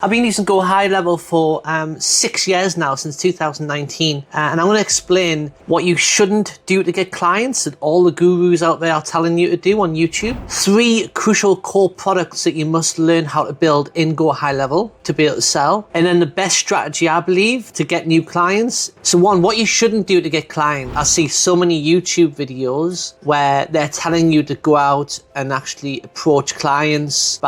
I've been using GoHighLevel for 6 years now, since 2019, and I'm going to explain what you shouldn't do to get clients that all the gurus out there are telling you to do on YouTube. 3 crucial core products that you must learn how to build in GoHighLevel to be able to sell, and then the best strategy, I believe, to get new clients. So 1, what you shouldn't do to get clients. I see so many YouTube videos where they're telling you to go out and actually approach clients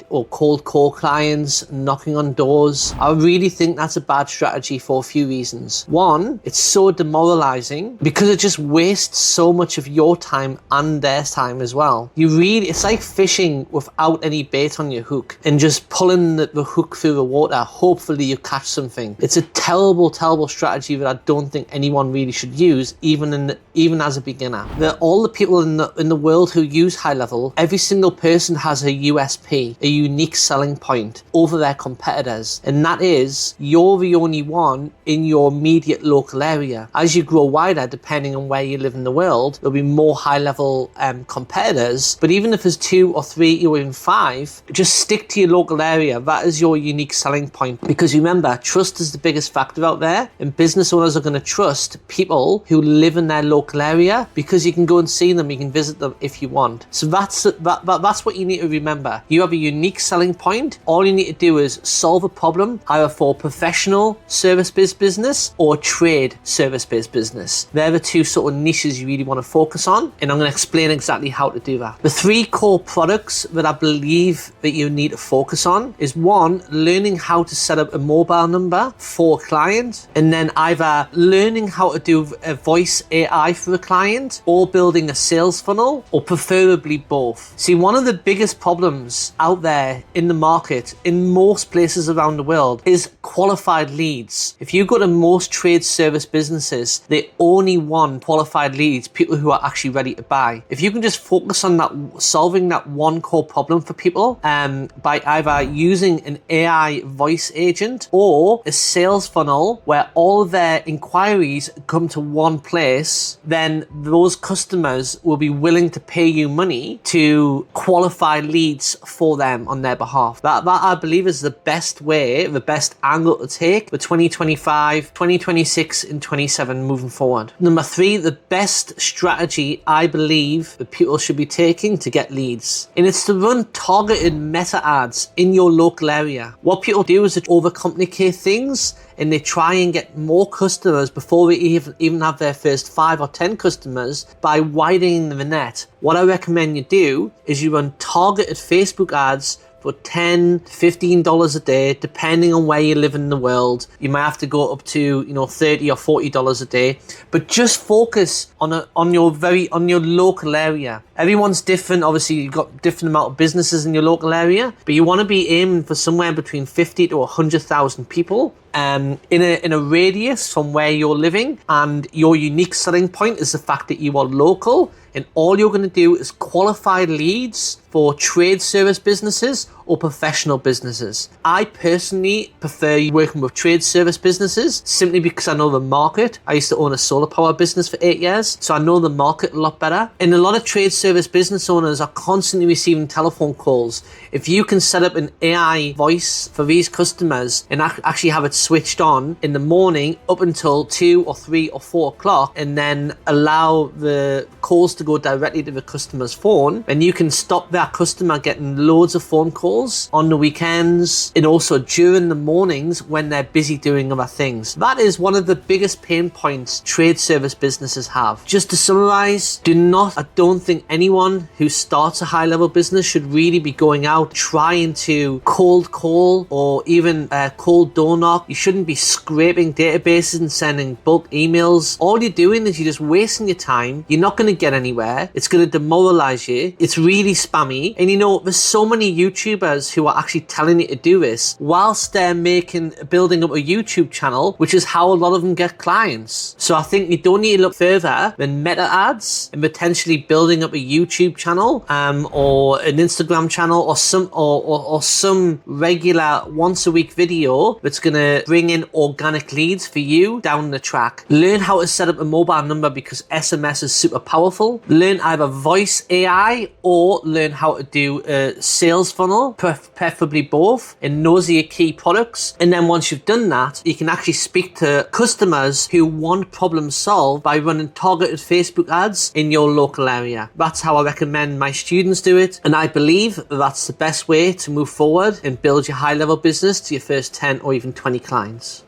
or cold call clients, knocking on doors. I really think that's a bad strategy for a few reasons. 1, it's so demoralizing because it just wastes so much of your time and their time as well. It's like fishing without any bait on your hook and just pulling the hook through the water. Hopefully you catch something. It's a terrible, terrible strategy that I don't think anyone really should use, even as a beginner. All the people in the world who use HighLevel, every single person has a USP, a unique selling point over their competitors, and that is you're the only one in your immediate local area. As you grow wider, depending on where you live in the world, there'll be more HighLevel competitors, but even if there's 2 or 3 or even 5, just stick to your local area. That is your unique selling point, because remember, trust is the biggest factor out there, and business owners are going to trust people who live in their local area because you can go and see them, you can visit them if you want. So that's what you need to remember. You have a unique selling point. All you need to do is solve a problem, either for professional service-based business or trade service-based business. They're the 2 sort of niches you really want to focus on, and I'm going to explain exactly how to do that. The 3 core products that I believe that you need to focus on is 1, learning how to set up a mobile number for a client, and then either learning how to do a voice AI for a client or building a sales funnel, or preferably both. See, one of the biggest problems out there in the market in most places around the world is qualified leads. If you go to most trade service businesses, they only want qualified leads, people who are actually ready to buy. If you can just focus on that, solving that 1 core problem for people by either using an AI voice agent or a sales funnel where all their inquiries come to one place, then those customers will be willing to pay you money to qualify leads for them on their behalf. That I believe is the best way, the best angle to take for 2025, 2026 and 27 moving forward. Number 3, the best strategy I believe that people should be taking to get leads, and it's to run targeted meta ads in your local area. What people do is they overcomplicate things and they try and get more customers before they even have their first 5 or 10 customers by widening the net. What I recommend you do is you run targeted Facebook ads for $10 to $15 a day, depending on where you live in the world. You might have to go up to $30 or $40 a day, but just focus on your local area. Everyone's different. Obviously, you've got different amount of businesses in your local area, but you want to be aiming for somewhere between 50 to 100,000 people in a radius from where you're living. And your unique selling point is the fact that you are local, and all you're going to do is qualified leads for trade service businesses or professional businesses. I personally prefer working with trade service businesses simply because I know the market. I used to own a solar power business for 8 years, so I know the market a lot better. And a lot of trade service business owners are constantly receiving telephone calls. If you can set up an AI voice for these customers and actually have it switched on in the morning up until 2 or 3 or 4 o'clock, and then allow the calls to go directly to the customer's phone, then you can stop that customer getting loads of phone calls on the weekends and also during the mornings when they're busy doing other things. That is one of the biggest pain points trade service businesses have. Just to summarize, I don't think anyone who starts a high-level business should really be going out trying to cold call or even cold door knock. You shouldn't be scraping databases and sending bulk emails. All you're doing is you're just wasting your time. You're not going to get anywhere. It's going to demoralize you. It's really spammy. And there's so many YouTubers who are actually telling you to do this whilst they're building up a YouTube channel, which is how a lot of them get clients. So I think you don't need to look further than meta ads and potentially building up a YouTube channel or an Instagram channel or some regular once a week video that's going to bring in organic leads for you down the track. Learn how to set up a mobile number because SMS is super powerful. Learn either voice AI or learn how to do a sales funnel, preferably both, and those are your key products. And then once you've done that, you can actually speak to customers who want problems solved by running targeted Facebook ads in your local area. That's how I recommend my students do it, and I believe that's the best way to move forward and build your high level business to your first 10 or even 20 clients.